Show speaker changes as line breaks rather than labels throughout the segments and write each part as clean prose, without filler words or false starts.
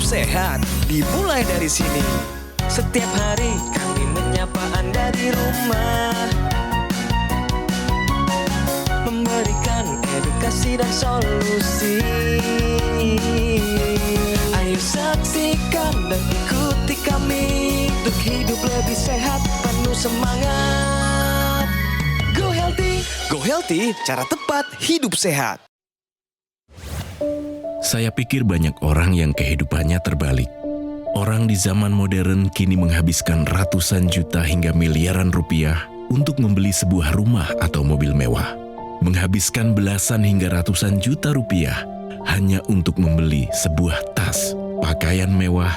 sehat dimulai dari sini.
Setiap hari kami menyapa Anda di rumah, memberikan edukasi dan solusi. Ayo saksikan dan ikuti kami untuk hidup lebih sehat, penuh semangat. Go Healthy.
Go Healthy, cara tepat hidup sehat.
Saya pikir banyak orang yang kehidupannya terbalik. Orang di zaman modern kini menghabiskan ratusan juta hingga miliaran rupiah untuk membeli sebuah rumah atau mobil mewah. Menghabiskan belasan hingga ratusan juta rupiah hanya untuk membeli sebuah tas, pakaian mewah,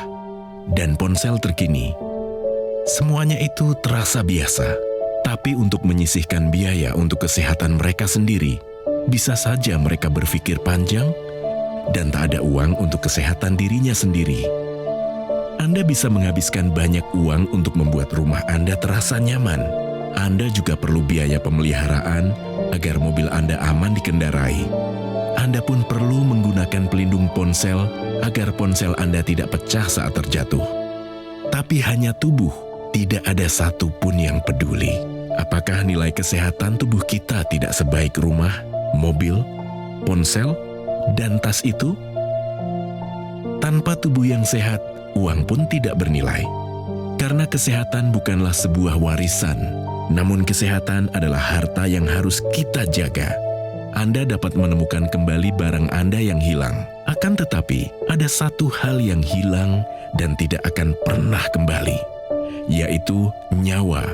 dan ponsel terkini. Semuanya itu terasa biasa, tapi untuk menyisihkan biaya untuk kesehatan mereka sendiri, bisa saja mereka berpikir panjang dan tak ada uang untuk kesehatan dirinya sendiri. Anda bisa menghabiskan banyak uang untuk membuat rumah Anda terasa nyaman. Anda juga perlu biaya pemeliharaan agar mobil Anda aman dikendarai. Anda pun perlu menggunakan pelindung ponsel agar ponsel Anda tidak pecah saat terjatuh. Tapi hanya tubuh, tidak ada satupun yang peduli. Apakah nilai kesehatan tubuh kita tidak sebaik rumah, mobil, ponsel, dan tas itu? Tanpa tubuh yang sehat, uang pun tidak bernilai. Karena kesehatan bukanlah sebuah warisan, namun kesehatan adalah harta yang harus kita jaga. Anda dapat menemukan kembali barang Anda yang hilang. Akan tetapi, ada satu hal yang hilang dan tidak akan pernah kembali, yaitu nyawa.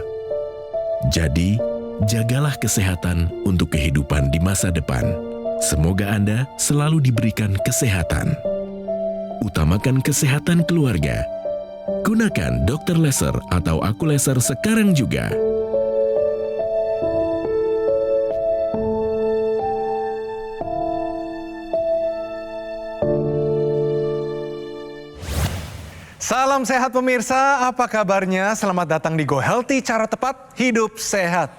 Jadi, jagalah kesehatan untuk kehidupan di masa depan. Semoga Anda selalu diberikan kesehatan. Utamakan kesehatan keluarga. Gunakan Dr. Laser atau Aku Laser sekarang juga.
Salam sehat pemirsa, apa kabarnya? Selamat datang di Go Healthy, cara tepat hidup sehat.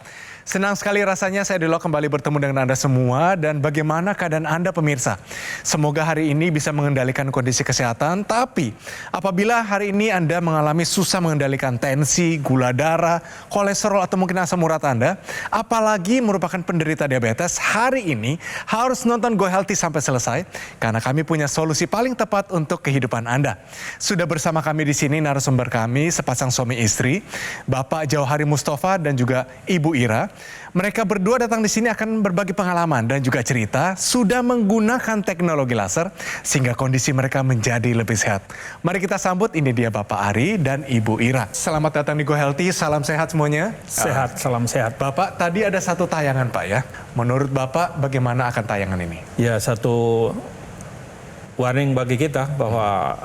Senang sekali rasanya saya Dilo kembali bertemu dengan Anda semua, dan bagaimana keadaan Anda pemirsa? Semoga hari ini bisa mengendalikan kondisi kesehatan, tapi apabila hari ini Anda mengalami susah mengendalikan tensi, gula darah, kolesterol atau mungkin asam urat Anda, apalagi merupakan penderita diabetes, hari ini harus nonton Go Healthy sampai selesai, karena kami punya solusi paling tepat untuk kehidupan Anda. Sudah bersama kami di sini narasumber kami, sepasang suami istri, Bapak Jauhari Mustafa dan juga Ibu Ira. Mereka berdua datang di sini akan berbagi pengalaman dan juga cerita sudah menggunakan teknologi laser sehingga kondisi mereka menjadi lebih sehat. Mari kita sambut, ini dia Bapak Ari dan Ibu Ira. Selamat datang di Go Healthy, salam sehat semuanya.
Sehat, salam sehat.
Bapak, tadi ada satu tayangan Pak ya. Menurut Bapak bagaimana akan tayangan ini?
Ya, satu warning bagi kita bahwa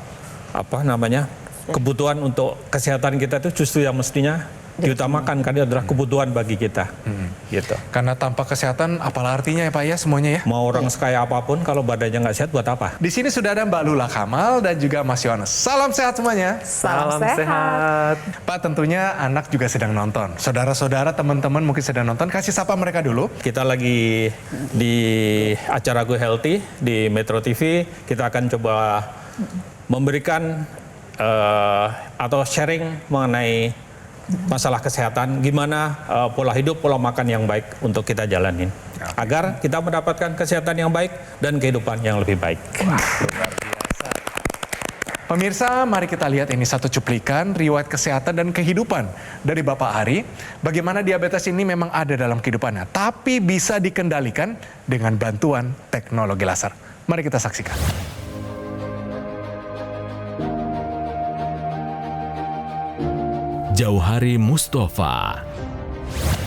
kebutuhan untuk kesehatan kita itu justru yang mestinya diutamakan, karena adalah kebutuhan bagi kita. Gitu.
Karena tanpa kesehatan apalah artinya ya Pak ya semuanya ya?
Mau orang sekaya apapun kalau badannya nggak sehat buat apa?
Di sini sudah ada Mbak Lula Kamal dan juga Mas Yohanes. Salam sehat semuanya.
Salam sehat.
Pak, tentunya anak juga sedang nonton. Saudara-saudara, teman-teman mungkin sedang nonton. Kasih sapa mereka dulu.
Kita lagi di acara Go Healthy di Metro TV. Kita akan coba memberikan atau sharing mengenai masalah kesehatan, gimana pola hidup, pola makan yang baik untuk kita jalanin. Agar kita mendapatkan kesehatan yang baik dan kehidupan yang lebih baik.
Luar biasa. Pemirsa, mari kita lihat ini satu cuplikan riwayat kesehatan dan kehidupan dari Bapak Ari. Bagaimana diabetes ini memang ada dalam kehidupannya, tapi bisa dikendalikan dengan bantuan teknologi laser. Mari kita saksikan.
Jauhari Mustafa.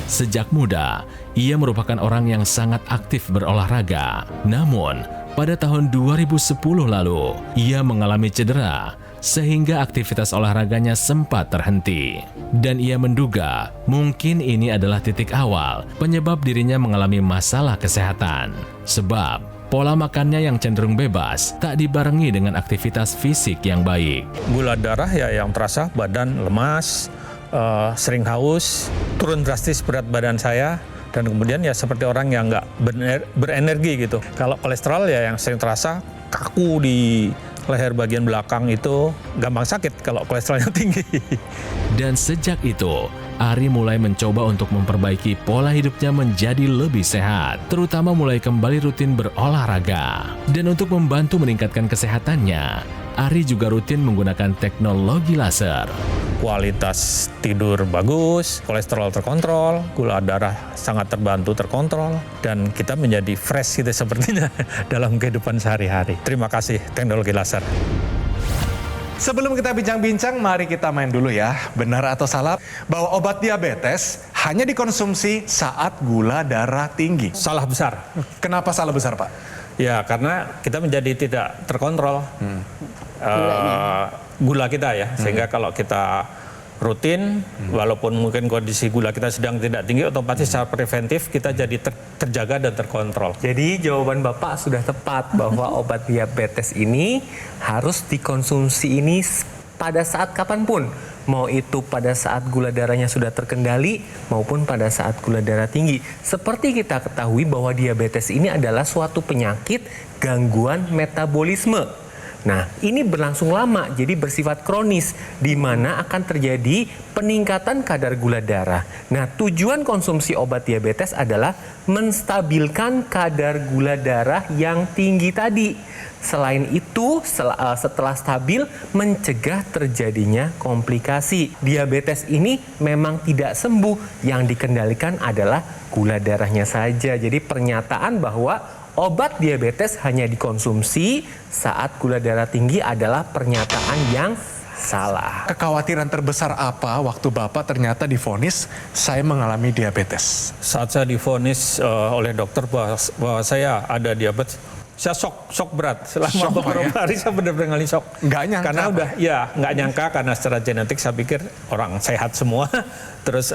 Sejak muda, ia merupakan orang yang sangat aktif berolahraga. Namun, pada tahun 2010 lalu, ia mengalami cedera sehingga aktivitas olahraganya sempat terhenti. Dan ia menduga mungkin ini adalah titik awal penyebab dirinya mengalami masalah kesehatan. Sebab pola makannya yang cenderung bebas tak dibarengi dengan aktivitas fisik yang baik.
Gula darah ya yang terasa, badan lemas, sering haus, turun drastis berat badan saya, dan kemudian ya seperti orang yang nggak berenergi gitu. Kalau kolesterol ya yang sering terasa kaku di leher bagian belakang itu gampang sakit kalau kolesterolnya tinggi.
Dan sejak itu, Ari mulai mencoba untuk memperbaiki pola hidupnya menjadi lebih sehat, terutama mulai kembali rutin berolahraga. Dan untuk membantu meningkatkan kesehatannya, Ari juga rutin menggunakan teknologi laser.
Kualitas tidur bagus, kolesterol terkontrol, gula darah sangat terbantu terkontrol, dan kita menjadi fresh gitu sepertinya dalam kehidupan sehari-hari. Terima kasih teknologi laser.
Sebelum kita bincang-bincang, mari kita main dulu ya. Benar atau salah bahwa obat diabetes hanya dikonsumsi saat gula darah tinggi?
Salah besar.
Kenapa salah besar, Pak?
Ya, karena kita menjadi tidak terkontrol gula kita ya, sehingga kalau kita rutin, walaupun mungkin kondisi gula kita sedang tidak tinggi, otomatis secara preventif kita jadi terjaga dan terkontrol.
Jadi jawaban Bapak sudah tepat bahwa obat diabetes ini harus dikonsumsi ini pada saat kapanpun. Mau itu pada saat gula darahnya sudah terkendali maupun pada saat gula darah tinggi. Seperti kita ketahui bahwa diabetes ini adalah suatu penyakit gangguan metabolisme. Nah, ini berlangsung lama, jadi bersifat kronis, di mana akan terjadi peningkatan kadar gula darah. Nah, tujuan konsumsi obat diabetes adalah menstabilkan kadar gula darah yang tinggi tadi. Selain itu, setelah stabil, mencegah terjadinya komplikasi. Diabetes ini memang tidak sembuh, yang dikendalikan adalah gula darahnya saja. Jadi pernyataan bahwa obat diabetes hanya dikonsumsi saat gula darah tinggi adalah pernyataan yang salah.
Kekhawatiran terbesar apa waktu Bapak ternyata divonis saya mengalami diabetes?
Saat saya divonis oleh dokter bahwa saya ada diabetes, saya shock berat. Selama beberapa hari saya benar-benar shock.
Nggak nyangka.
Karena nggak nyangka karena secara genetik saya pikir orang sehat semua. Terus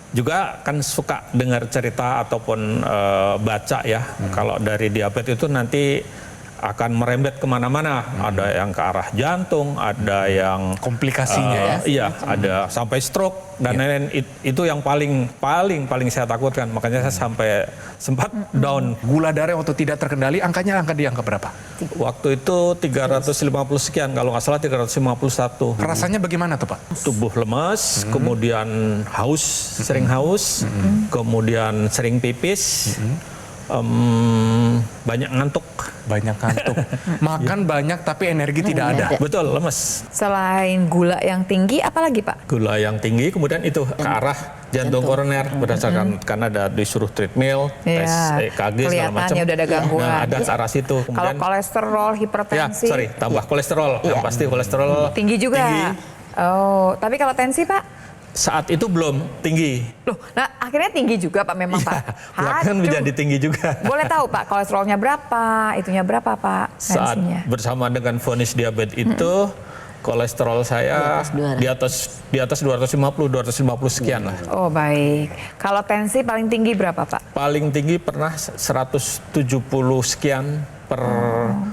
juga kan suka dengar cerita ataupun baca ya, kalau dari diabetes itu nanti akan merembet kemana-mana. Ada yang ke arah jantung, ada yang
komplikasinya
iya, ada sampai stroke dan lain-lain. Itu yang paling saya takutkan. Makanya saya sampai sempat down.
Gula darah waktu tidak terkendali, angka di angka berapa?
Waktu itu 350 sekian, kalau nggak salah 351.
Rasanya bagaimana tuh, Pak?
Tubuh lemas, kemudian haus, sering haus, kemudian sering pipis, banyak ngantuk. Makan banyak tapi energi tidak ada. Betul, lemes.
Selain gula yang tinggi, apa lagi Pak?
Gula yang tinggi, kemudian itu ke arah jantung koroner berdasarkan karena ada disuruh treadmill, tes EKG segala macam.
Kelihatannya udah ada gangguan.
Nah, ada ke arah situ.
Kalau kolesterol, hipertensi.
Tambah kolesterol. Yang pasti kolesterol
tinggi juga.
Tinggi.
Oh, tapi kalau tensi Pak?
Saat itu belum tinggi.
Loh, nah akhirnya tinggi juga Pak memang Pak.
Belakangan menjadi tinggi juga.
Boleh tahu Pak kolesterolnya berapa, itunya berapa Pak?
Saat bersama dengan vonis diabetes itu kolesterol saya di atas 250 sekian lah.
Oh baik. Kalau tensi paling tinggi berapa Pak?
Paling tinggi pernah 170 sekian per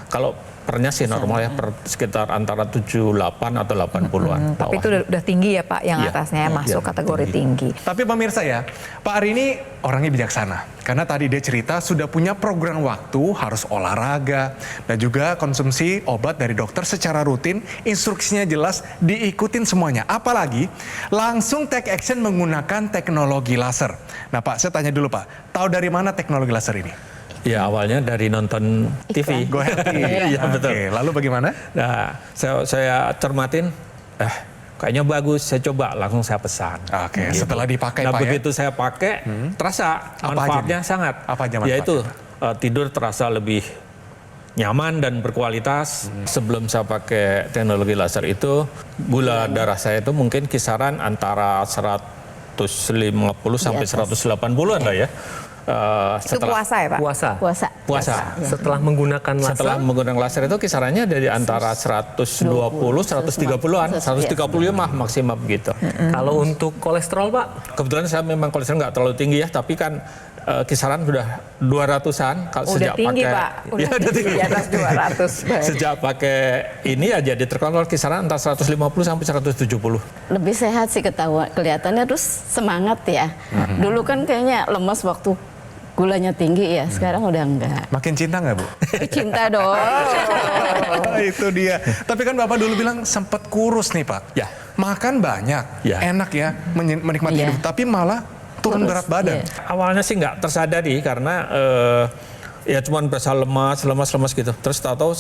kalau pernya sih normal ya, per sekitar antara 78 atau 80-an.
Tapi itu udah tinggi ya Pak, yang atasnya masuk kategori tinggi.
Tapi pemirsa ya, Pak Ari ini orangnya bijaksana. Karena tadi dia cerita sudah punya program waktu, harus olahraga, dan juga konsumsi obat dari dokter secara rutin, instruksinya jelas, diikutin semuanya. Apalagi langsung take action menggunakan teknologi laser. Nah Pak, saya tanya dulu Pak, tahu dari mana teknologi laser ini?
Ya awalnya dari nonton TV.
Go Healthy.
Iya betul.
Oke, lalu bagaimana?
Nah, saya cermatin, kayaknya bagus, saya coba, langsung saya pesan.
Oke, setelah dipakai
Nah
Pak
begitu saya pakai, terasa manfaatnya sangat.
Apa aja manfaatnya?
Yaitu tidur terasa lebih nyaman dan berkualitas. Sebelum saya pakai teknologi laser itu, gula darah saya itu mungkin kisaran antara 150 sampai 180-an lah ya.
Itu puasa ya Pak?
Puasa. Setelah menggunakan laser?
Setelah menggunakan laser itu kisarannya dari antara 120, 130-an, 135 maksimal begitu.
Kalau untuk kolesterol Pak?
Kebetulan saya memang kolesterol nggak terlalu tinggi ya, tapi kan kisaran sudah 200-an kalau sejak
tinggi,
pakai.
Pak.
Udah tinggi
di atas 200.
Sejak pakai ini ya jadi terkontrol kisaran antara 150 sampai 170.
Lebih sehat sih kelihatannya, terus semangat ya. Dulu kan kayaknya lemas waktu Gulanya tinggi ya, sekarang udah enggak.
Makin cinta nggak, Bu?
Cinta dong.
Itu dia. Tapi kan Bapak dulu bilang sempat kurus nih, Pak.
Ya.
Makan banyak,
Ya.
enak ya, menikmati
Iya.
hidup. Tapi malah turun
Kurus,
berat badan.
iya.
Awalnya sih nggak tersadari karena ya cuman berasa lemas gitu. Terus tahu-tahu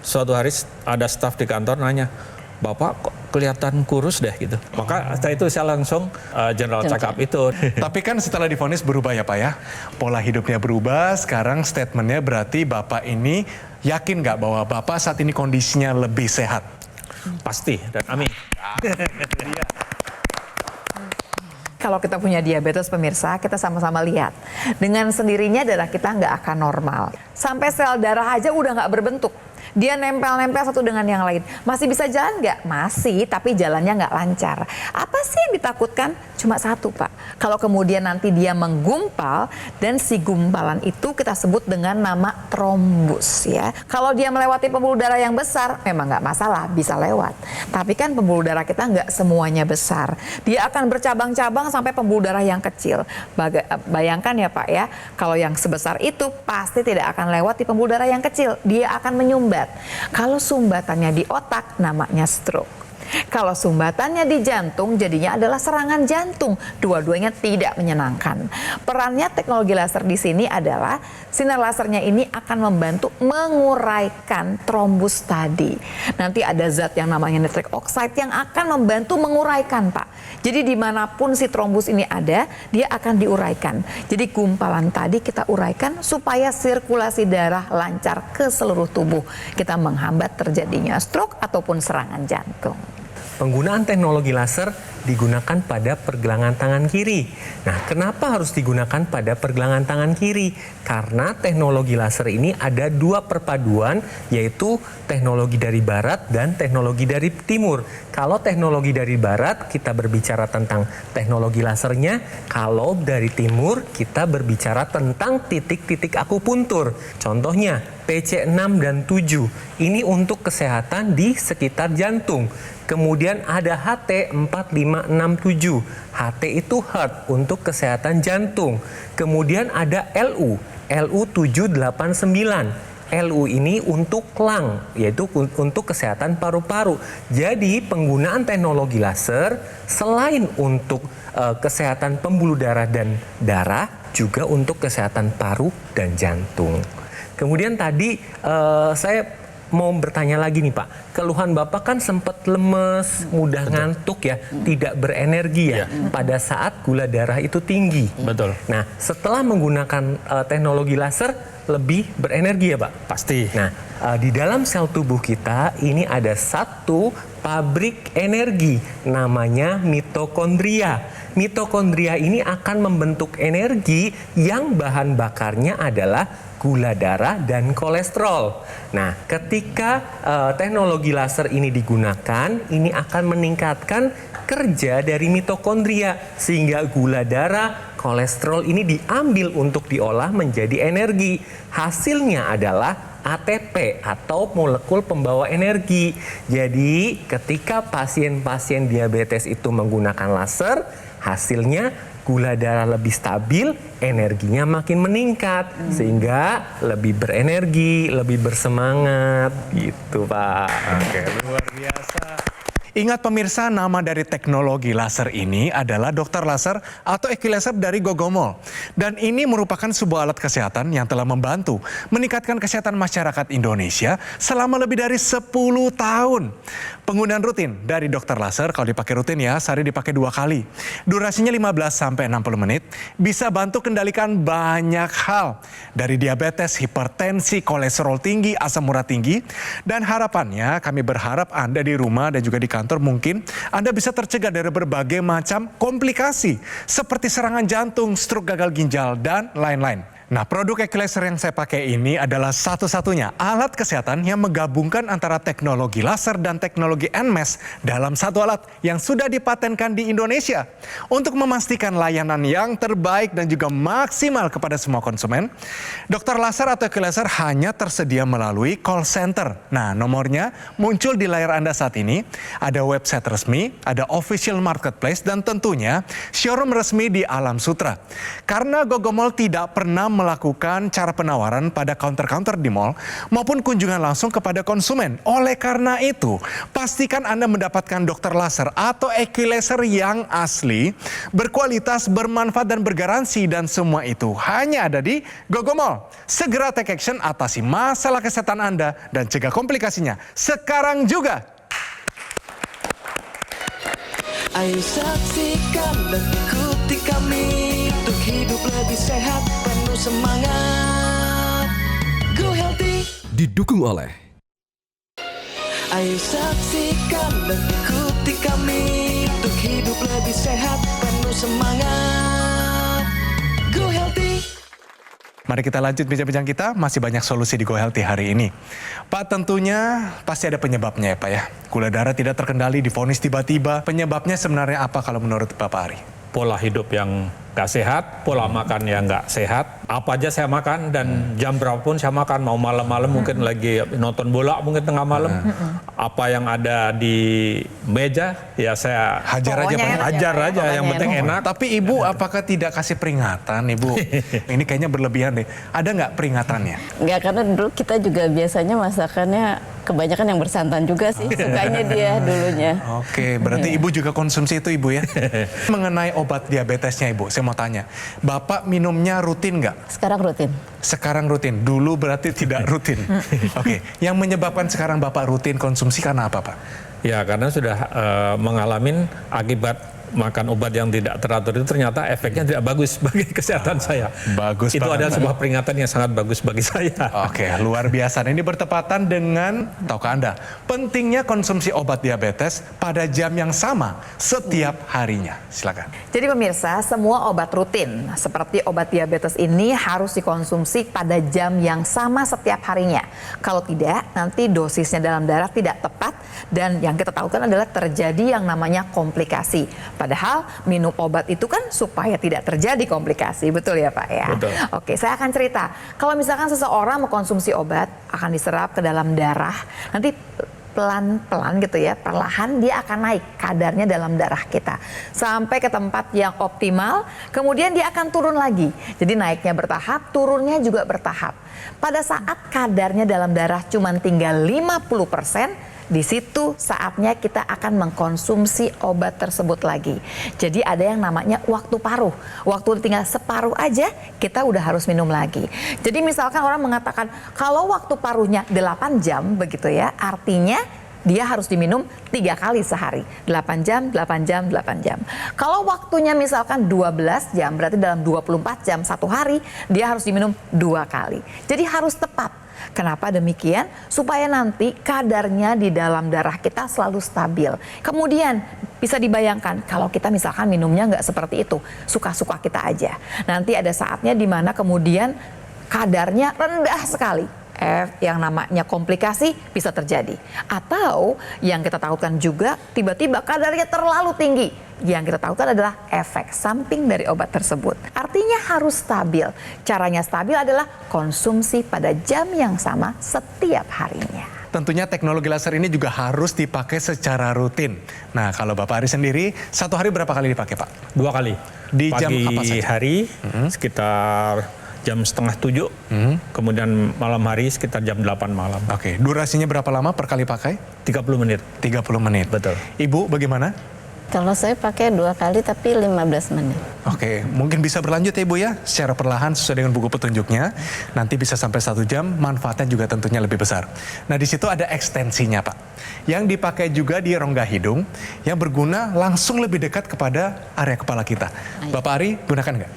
suatu hari ada staf di kantor nanya, Bapak kok kelihatan kurus deh gitu. Maka setelah itu saya langsung general check up itu.
Tapi kan setelah divonis berubah ya Pak ya. Pola hidupnya berubah, sekarang statementnya berarti Bapak ini yakin nggak bahwa Bapak saat ini kondisinya lebih sehat?
Pasti dan amin.
Kalau kita punya diabetes pemirsa, kita sama-sama lihat. Dengan sendirinya darah kita nggak akan normal. Sampai sel darah aja udah nggak berbentuk. Dia nempel-nempel satu dengan yang lain. Masih bisa jalan nggak? Masih, tapi jalannya nggak lancar. Apa sih yang ditakutkan? Cuma satu, Pak. Kalau kemudian nanti dia menggumpal, dan si gumpalan itu kita sebut dengan nama trombus ya. Kalau dia melewati pembuluh darah yang besar, memang nggak masalah, bisa lewat. Tapi kan pembuluh darah kita nggak semuanya besar. Dia akan bercabang-cabang sampai pembuluh darah yang kecil. Bayangkan ya Pak ya, kalau yang sebesar itu pasti tidak akan lewat di pembuluh darah yang kecil. Dia akan menyumbat. Kalau sumbatannya di otak, namanya stroke. Kalau sumbatannya di jantung, jadinya adalah serangan jantung. Dua-duanya tidak menyenangkan. Perannya teknologi laser di sini adalah sinar lasernya ini akan membantu menguraikan trombus tadi. Nanti ada zat yang namanya nitric oxide yang akan membantu menguraikan, Pak. Jadi dimanapun si trombus ini ada, dia akan diuraikan. Jadi gumpalan tadi kita uraikan supaya sirkulasi darah lancar ke seluruh tubuh. Kita menghambat terjadinya stroke ataupun serangan jantung.
Penggunaan teknologi laser digunakan pada pergelangan tangan kiri. Nah, kenapa harus digunakan pada pergelangan tangan kiri? Karena teknologi laser ini ada dua perpaduan, yaitu teknologi dari barat dan teknologi dari timur. Kalau teknologi dari barat, kita berbicara tentang teknologi lasernya. Kalau dari timur, kita berbicara tentang titik-titik akupuntur. Contohnya, PC6 dan 7. Ini untuk kesehatan di sekitar jantung. Kemudian ada HT4567. HT itu heart, untuk kesehatan jantung. Kemudian ada LU789. LU ini untuk lung, yaitu untuk kesehatan paru-paru. Jadi penggunaan teknologi laser selain untuk kesehatan pembuluh darah dan darah, juga untuk kesehatan paru dan jantung. Kemudian tadi saya mau bertanya lagi nih Pak, keluhan Bapak kan sempat lemes, mudah ngantuk ya, tidak berenergi ya, pada saat gula darah itu tinggi.
Betul.
Nah, setelah menggunakan teknologi laser, lebih berenergi ya Pak?
Pasti.
Nah, di dalam sel tubuh kita ini ada satu pabrik energi, namanya mitokondria. Mitokondria ini akan membentuk energi yang bahan bakarnya adalah gula darah dan kolesterol. Nah, ketika teknologi laser ini digunakan, ini akan meningkatkan kerja dari mitokondria sehingga gula darah, kolesterol ini diambil untuk diolah menjadi energi. Hasilnya adalah ATP atau molekul pembawa energi. Jadi, ketika pasien-pasien diabetes itu menggunakan laser, hasilnya gula darah lebih stabil, energinya makin meningkat, sehingga lebih berenergi, lebih bersemangat, gitu Pak.
Oke, luar biasa. Ingat pemirsa, nama dari teknologi laser ini adalah dokter laser atau Equilaser dari Gogomol. Dan ini merupakan sebuah alat kesehatan yang telah membantu meningkatkan kesehatan masyarakat Indonesia selama lebih dari 10 tahun. Penggunaan rutin dari dokter laser, kalau dipakai rutin ya, sehari dipakai 2 kali. Durasinya 15-60 menit, bisa bantu kendalikan banyak hal. Dari diabetes, hipertensi, kolesterol tinggi, asam urat tinggi. Dan harapannya kami berharap Anda di rumah dan juga di kantor mungkin Anda bisa tercegah dari berbagai macam komplikasi seperti serangan jantung, stroke, gagal ginjal, dan lain-lain. Nah, produk Equilaser yang saya pakai ini adalah satu-satunya alat kesehatan yang menggabungkan antara teknologi laser dan teknologi NMES dalam satu alat yang sudah dipatenkan di Indonesia. Untuk memastikan layanan yang terbaik dan juga maksimal kepada semua konsumen, dokter laser atau Equilaser hanya tersedia melalui call center. Nah, nomornya muncul di layar Anda saat ini. Ada website resmi, ada official marketplace, dan tentunya showroom resmi di Alam Sutra. Karena Gogomol tidak pernah melakukan cara penawaran pada counter-counter di mall maupun kunjungan langsung kepada konsumen. Oleh karena itu, pastikan Anda mendapatkan dokter laser atau equilaser yang asli, berkualitas, bermanfaat dan bergaransi, dan semua itu hanya ada di GoGo Mall. Segera take action, atasi masalah kesehatan Anda dan cegah komplikasinya sekarang juga.
Ayo saksikan dan ikuti kami untuk hidup lebih sehat, penuh semangat. Go Healthy.
Didukung oleh
Ayo saksikan dan ikuti kami untuk hidup lebih sehat, penuh semangat. Go Healthy.
Mari kita lanjut bincang-bincang kita, masih banyak solusi di Go Healthy hari ini. Pak, tentunya pasti ada penyebabnya ya Pak ya. Gula darah tidak terkendali, divonis tiba-tiba. Penyebabnya sebenarnya apa kalau menurut Bapak Ari?
Pola hidup yang nggak sehat, pola makan yang nggak sehat. Apa aja saya makan dan jam berapapun saya makan. Mau malam-malam mungkin lagi nonton bola mungkin tengah malam. Apa yang ada di meja ya saya
Hajar aja Pak.
hajar aja, yang penting enak.
Tapi Ibu apakah tidak kasih peringatan Ibu? Ini kayaknya berlebihan deh. Ada nggak peringatannya?
Enggak, karena dulu kita juga biasanya masakannya kebanyakan yang bersantan juga sih. Sukanya dia dulunya.
Oke, berarti Ibu juga konsumsi itu Ibu ya? Mengenai obat diabetesnya Ibu, saya mau tanya. Bapak minumnya rutin nggak?
Sekarang rutin.
Sekarang rutin, dulu berarti tidak rutin. Oke, yang menyebabkan sekarang Bapak rutin konsumsi karena apa Pak?
Ya karena sudah mengalami akibat makan obat yang tidak teratur itu ternyata efeknya tidak bagus bagi kesehatan saya.
Bagus
itu
banget.
adalah sebuah peringatan yang sangat bagus bagi saya.
Oke, luar biasa. Ini bertepatan dengan, tahukah Anda, pentingnya konsumsi obat diabetes pada jam yang sama setiap harinya. Silakan.
Jadi pemirsa, semua obat rutin seperti obat diabetes ini harus dikonsumsi pada jam yang sama setiap harinya. Kalau tidak, nanti dosisnya dalam darah tidak tepat dan yang kita tahu kan adalah terjadi yang namanya komplikasi. Padahal minum obat itu kan supaya tidak terjadi komplikasi, betul ya Pak ya?
Betul.
Oke, saya akan cerita. Kalau misalkan seseorang mengkonsumsi obat, akan diserap ke dalam darah, nanti pelan-pelan gitu ya, perlahan dia akan naik kadarnya dalam darah kita sampai ke tempat yang optimal, kemudian dia akan turun lagi. Jadi naiknya bertahap, turunnya juga bertahap. Pada saat kadarnya dalam darah cuma tinggal 50%, di situ saatnya kita akan mengkonsumsi obat tersebut lagi. Jadi ada yang namanya waktu paruh. Waktu tinggal separuh aja, kita udah harus minum lagi. Jadi misalkan orang mengatakan kalau waktu paruhnya 8 jam begitu ya, artinya dia harus diminum 3 kali sehari. 8 jam, 8 jam, 8 jam. Kalau waktunya misalkan 12 jam, berarti dalam 24 jam satu hari, dia harus diminum 2 kali. Jadi harus tepat. Kenapa demikian? Supaya nanti kadarnya di dalam darah kita selalu stabil. Kemudian bisa dibayangkan kalau kita misalkan minumnya nggak seperti itu, suka-suka kita aja. Nanti ada saatnya di mana kemudian kadarnya rendah sekali. Yang namanya komplikasi bisa terjadi. Atau yang kita takutkan juga tiba-tiba kadarnya terlalu tinggi. Yang kita takutkan adalah efek samping dari obat tersebut. Artinya harus stabil. Caranya stabil adalah konsumsi pada jam yang sama setiap harinya.
Tentunya teknologi laser ini juga harus dipakai secara rutin. Nah, kalau Bapak Ari sendiri, satu hari berapa kali dipakai Pak?
2 kali.
Di
Pagi
jam apa saja?
hari sekitar jam 6:30, kemudian malam hari sekitar jam 8 malam.
Oke, durasinya berapa lama per kali pakai?
30 menit.
30 menit.
Betul.
Ibu bagaimana?
Kalau saya pakai 2 kali tapi 15 menit.
Oke, mungkin bisa berlanjut ya Ibu ya, secara perlahan sesuai dengan buku petunjuknya. Nanti bisa sampai 1 jam, manfaatnya juga tentunya lebih besar. Nah di situ ada ekstensinya Pak, yang dipakai juga di rongga hidung, yang berguna langsung lebih dekat kepada area kepala kita. Bapak Ari gunakan nggak?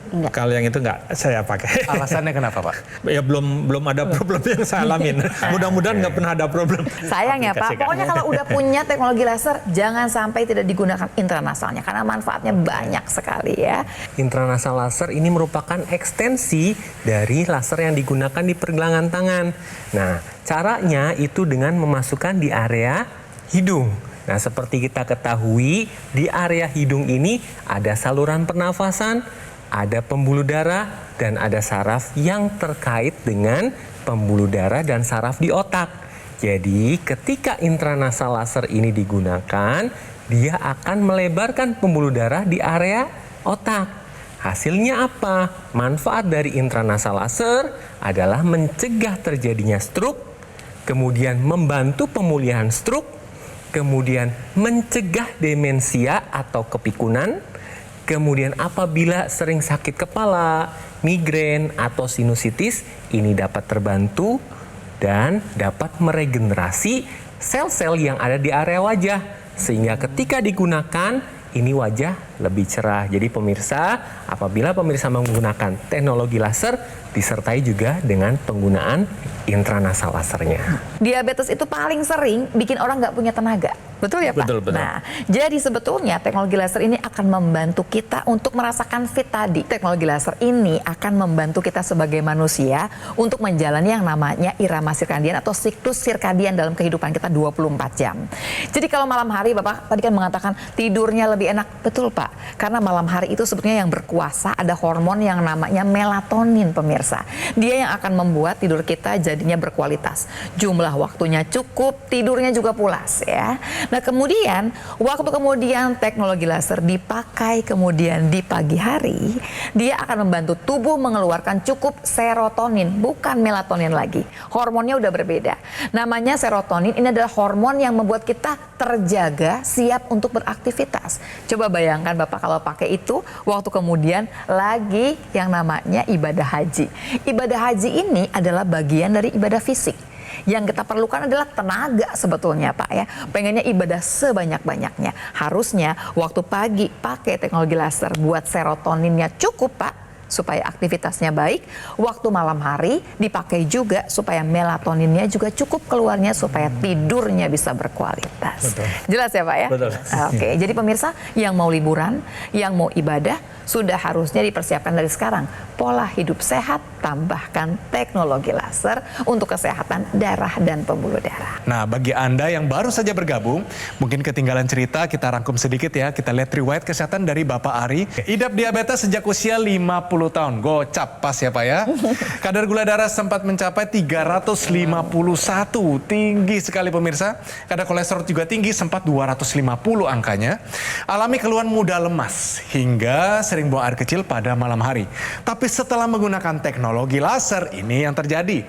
Enggak.
Kalau yang itu enggak saya pakai.
Alasannya kenapa Pak?
Ya belum ada problem yang saya alamin. Mudah-mudahan nggak pernah ada problem.
Sayang ya Pak, pokoknya kalau udah punya teknologi laser, jangan sampai tidak digunakan intranasalnya, karena manfaatnya banyak sekali ya.
Intranasal laser ini merupakan ekstensi dari laser yang digunakan di pergelangan tangan. Nah, caranya itu dengan memasukkan di area hidung. Nah, seperti kita ketahui, di area hidung ini ada saluran pernafasan, ada pembuluh darah, dan ada saraf yang terkait dengan pembuluh darah dan saraf di otak. Jadi ketika intranasal laser ini digunakan, dia akan melebarkan pembuluh darah di area otak. Hasilnya apa? Manfaat dari intranasal laser adalah mencegah terjadinya stroke, kemudian membantu pemulihan stroke, kemudian mencegah demensia atau kepikunan, kemudian apabila sering sakit kepala, migrain, atau sinusitis, ini dapat terbantu dan dapat meregenerasi sel-sel yang ada di area wajah. Sehingga ketika digunakan, ini wajah lebih cerah. Jadi pemirsa, apabila pemirsa menggunakan teknologi laser, disertai juga dengan penggunaan intranasal lasernya.
Diabetes itu paling sering bikin orang nggak punya tenaga. Betul ya Pak?
Betul, betul.
Nah, jadi sebetulnya teknologi laser ini akan membantu kita untuk merasakan fit tadi. Teknologi laser ini akan membantu kita sebagai manusia untuk menjalani yang namanya irama sirkadian atau siklus sirkadian dalam kehidupan kita 24 jam. Jadi kalau malam hari, Bapak tadi kan mengatakan tidurnya lebih enak. Betul Pak, karena malam hari itu sebetulnya yang berkuasa ada hormon yang namanya melatonin pemirsa. Dia yang akan membuat tidur kita jadinya berkualitas. Jumlah waktunya cukup, tidurnya juga pulas ya. Nah kemudian, waktu kemudian teknologi laser dipakai kemudian di pagi hari, dia akan membantu tubuh mengeluarkan cukup serotonin, bukan melatonin lagi. Hormonnya udah berbeda. Namanya serotonin, ini adalah hormon yang membuat kita terjaga, siap untuk beraktivitas. Coba bayangkan Bapak kalau pakai itu, waktu kemudian lagi yang namanya ibadah haji. Ibadah haji ini adalah bagian dari ibadah fisik. Yang kita perlukan adalah tenaga sebetulnya Pak ya. Pengennya ibadah sebanyak-banyaknya. Harusnya waktu pagi pakai teknologi laser buat serotoninnya cukup Pak, supaya aktivitasnya baik. Waktu malam hari dipakai juga supaya melatoninnya juga cukup keluarnya supaya tidurnya bisa berkualitas.
Betul.
Jelas ya Pak ya?
Betul.
Oke, jadi pemirsa yang mau liburan, yang mau ibadah, sudah harusnya dipersiapkan dari sekarang. Pola hidup sehat, tambahkan teknologi laser untuk kesehatan darah dan pembuluh darah.
Nah, bagi Anda yang baru saja bergabung, mungkin ketinggalan cerita, kita rangkum sedikit ya. Kita lihat riwayat kesehatan dari Bapak Ari. Idap diabetes sejak usia 50 tahun. Gocap pas ya Pak ya. Kadar gula darah sempat mencapai 351. Tinggi sekali pemirsa. Kadar kolesterol juga tinggi, sempat 250 angkanya. Alami keluhan mudah lemas, hingga sering buang air kecil pada malam hari. Tapi setelah menggunakan teknologi laser, ini yang terjadi.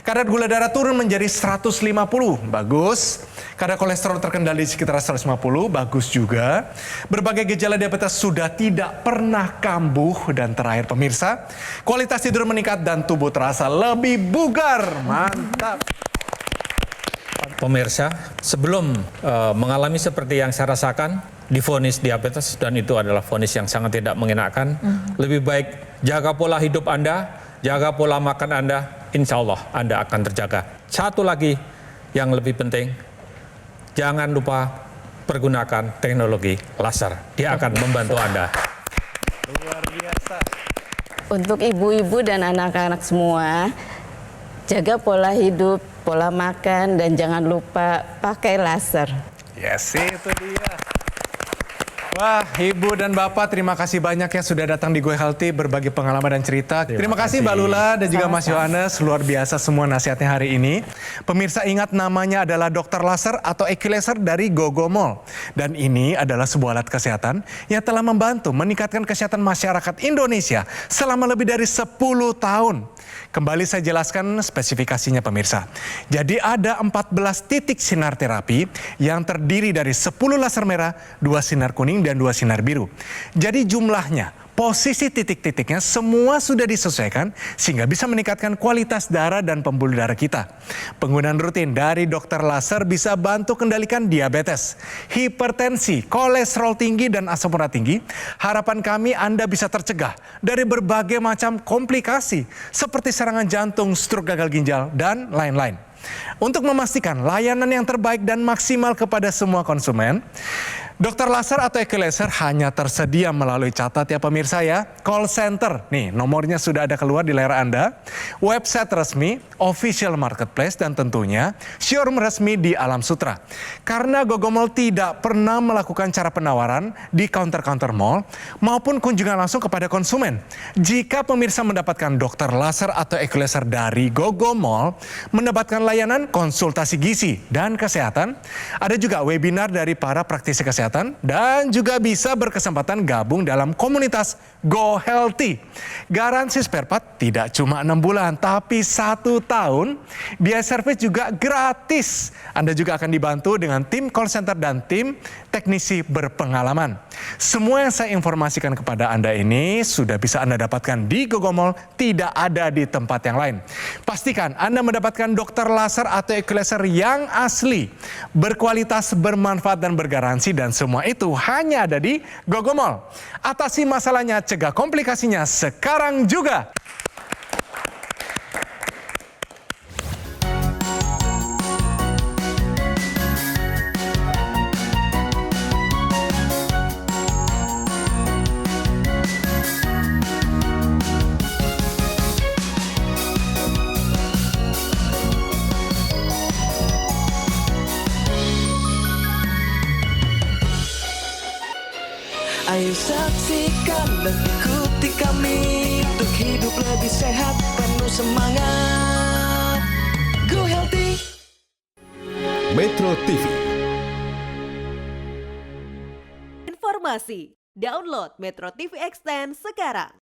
Kadar gula darah turun menjadi 150. Bagus. Kadar kolesterol terkendali di sekitar 150. Bagus juga. Berbagai gejala diabetes sudah tidak pernah kambuh. Dan terakhir pemirsa, kualitas tidur meningkat dan tubuh terasa lebih bugar. Mantap.
Pemirsa, sebelum mengalami seperti yang saya rasakan, divonis diabetes, dan itu adalah vonis yang sangat tidak mengenakan, lebih baik jaga pola hidup Anda, jaga pola makan Anda, insya Allah Anda akan terjaga. Satu lagi yang lebih penting, jangan lupa pergunakan teknologi laser. Dia akan membantu Anda.
Luar biasa.
Untuk ibu-ibu dan anak-anak semua, jaga pola hidup, pola makan, dan jangan lupa pakai laser.
Yes, itu dia. Wah, Ibu dan Bapak, terima kasih banyak ya sudah datang di Go Healthy berbagi pengalaman dan cerita. Terima kasih Mbak Lula dan juga Mas Yohanes, luar biasa semua nasihatnya hari ini. Pemirsa ingat namanya adalah dokter laser atau Equilaser dari Gogomol. Dan ini adalah sebuah alat kesehatan yang telah membantu meningkatkan kesehatan masyarakat Indonesia selama lebih dari 10 tahun. Kembali saya jelaskan spesifikasinya pemirsa. Jadi ada 14 titik sinar terapi yang terdiri dari 10 laser merah, 2 sinar kuning, dan 2 sinar biru. Jadi jumlahnya, posisi titik-titiknya semua sudah disesuaikan sehingga bisa meningkatkan kualitas darah dan pembuluh darah kita. Penggunaan rutin dari dokter laser bisa bantu kendalikan diabetes, hipertensi, kolesterol tinggi, dan asam urat tinggi. Harapan kami Anda bisa tercegah dari berbagai macam komplikasi seperti serangan jantung, stroke, gagal ginjal, dan lain-lain. Untuk memastikan layanan yang terbaik dan maksimal kepada semua konsumen, dokter laser atau Equilaser hanya tersedia melalui, catat ya pemirsa ya, call center. Nih nomornya sudah ada keluar di layar Anda, website resmi, official marketplace, dan tentunya showroom resmi di Alam Sutra. Karena Gogomol tidak pernah melakukan cara penawaran di counter-counter mall maupun kunjungan langsung kepada konsumen. Jika pemirsa mendapatkan dokter laser atau Equilaser dari Gogomol, mendapatkan layanan konsultasi gizi dan kesehatan, ada juga webinar dari para praktisi kesehatan kesehatan dan juga bisa berkesempatan gabung dalam komunitas Go Healthy. Garansi spare part tidak cuma 6 bulan, tapi 1 tahun. Biaya servis juga gratis. Anda juga akan dibantu dengan tim call center dan tim teknisi berpengalaman. Semua yang saya informasikan kepada Anda ini sudah bisa Anda dapatkan di Gogomall, tidak ada di tempat yang lain. Pastikan Anda mendapatkan dokter laser atau equalizer yang asli, berkualitas, bermanfaat, dan bergaransi, dan semua itu hanya ada di Gogomall. Atasi masalahnya, cegah komplikasinya sekarang juga.
Ayo saksikan dan ikuti kami untuk hidup lebih sehat, penuh semangat. Go Healthy.
Metro TV.
Informasi, download Metro TV Extend sekarang.